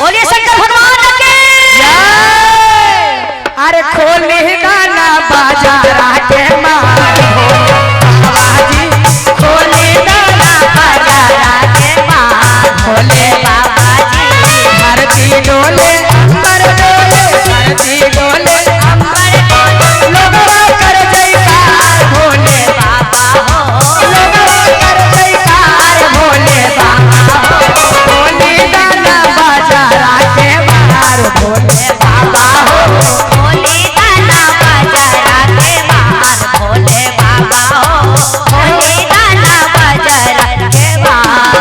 बोलिए शंकर भगवान के अरे खोले गाना बाजार के मार बाबाजी खोले गाना बाजार के मार भोले बाबाजी धरती डोले अंबर डोले धरती डोले अंबर डोले लोगवा कर जयकार भोले बाबा हो लोगवा कर जयकार भोले बाबा हो खोले गाना बाजार के मार भोले बाबा हो भोले गाना बजरा के मार भोले बाबा हो भोले गाना बजरा के मार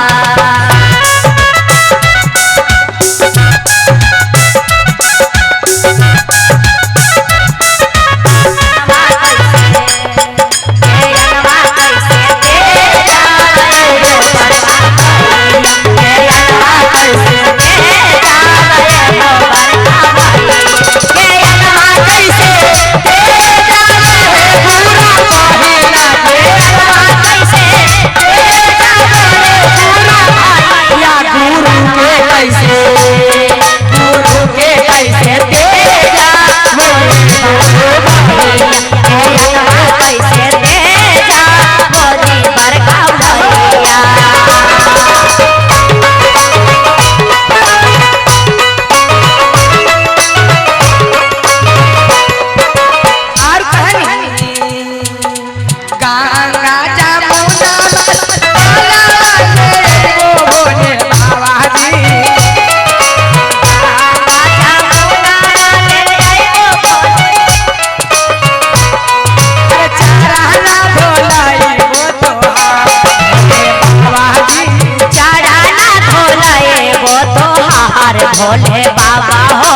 भोले बाबा हो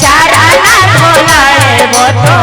चरण धोलाए वो तो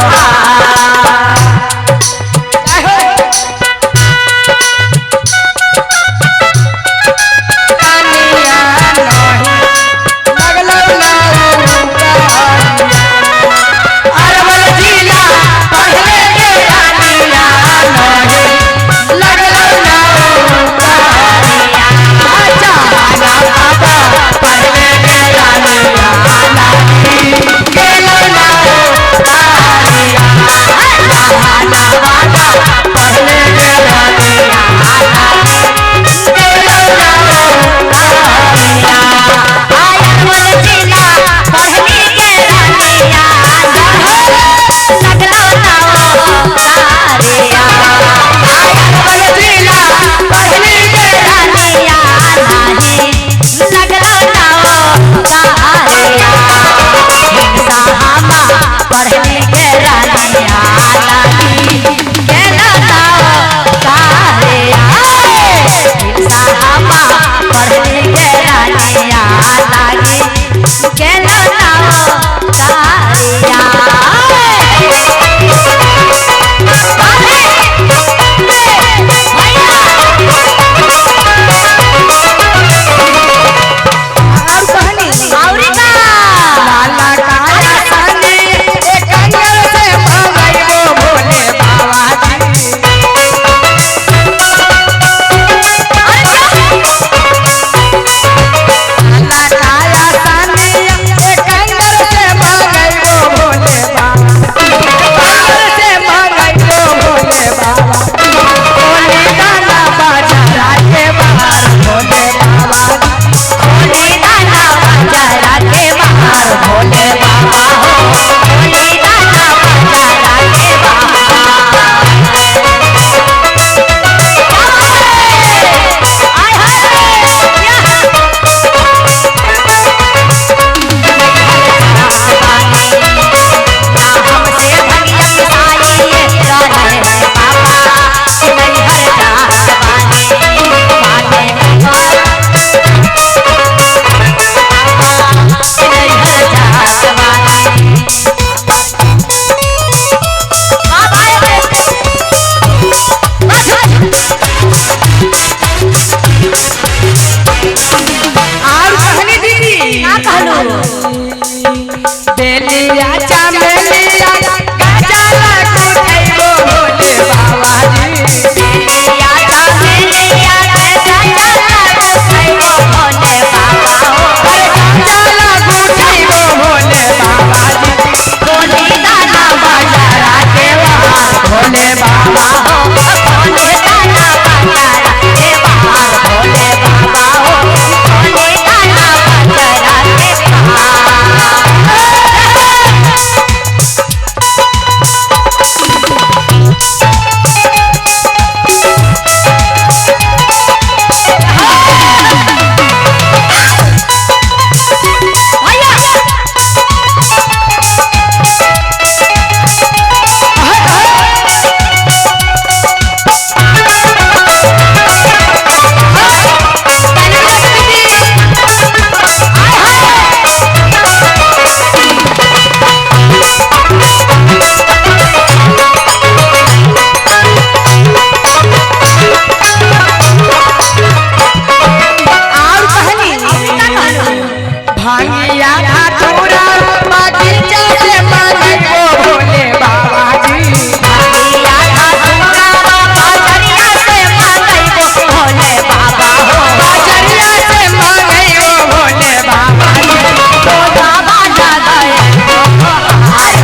भंगिया धतूरा बगीचा से मांगे वो भोले बाबा जी भंगिया धतूरा बजरिया से मांगे वो भोले बाबा हो बजरिया से मांगे वो भोले बाबा जी भोगावा लगाए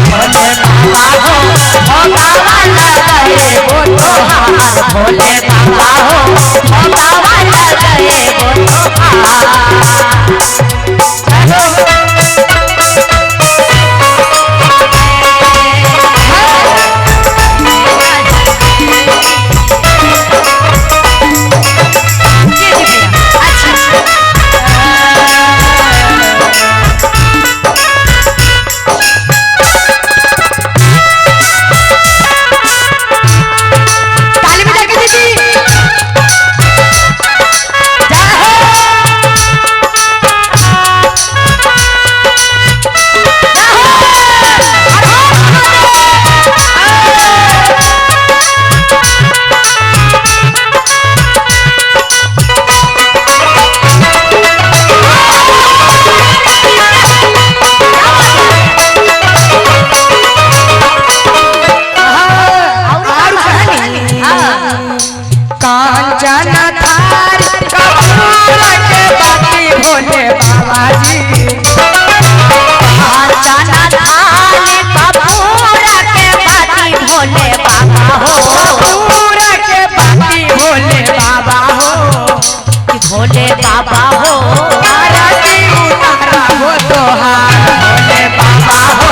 भोले बाबा हो भोगावा लगाए वो तोहार भोले बाबा हो भोगावा लगाए वो कांचन थार कपूर के बाती भोले बाबा जी कांचन थाल कपूर के बाती भोले बाबा हो कपूर के बाती भोले बाबा हो कि भोले बाबा हो आरती उतारा वो तोहार भोले बाबा हो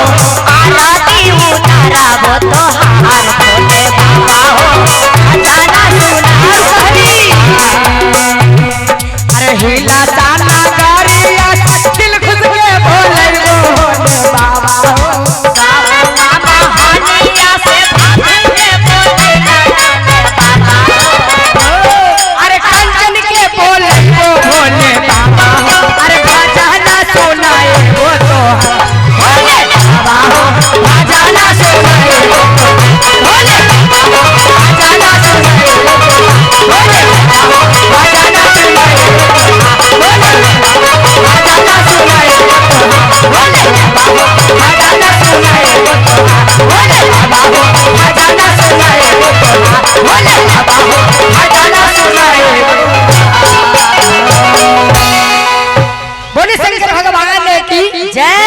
आरती उतारा वो तोहार भोले बाबा हो खजाना सुना हरी अरे हिला ताना गरिया दिल खुश के भोले भोले बाबा हो गावना महानिया से भागे भोले बाबा हो अरे कंचन के बोले वो भोले बाबा हो अरे खजाना सुनाए वो तोहार भोले बाबा हो खजाना सुनाए वो भोले बाबा हो खजाना सुनाए वो भोले बाबा हो खजाना सुनाए वो भोले बाबा हो खजाना सुनाए वो भोले बाबा हो खजाना सुनाए वो भोले बाबा हो खजाना सुनाए वो भोले बाबा हो खजाना सुनाए बोले शंकर भगवान की जय।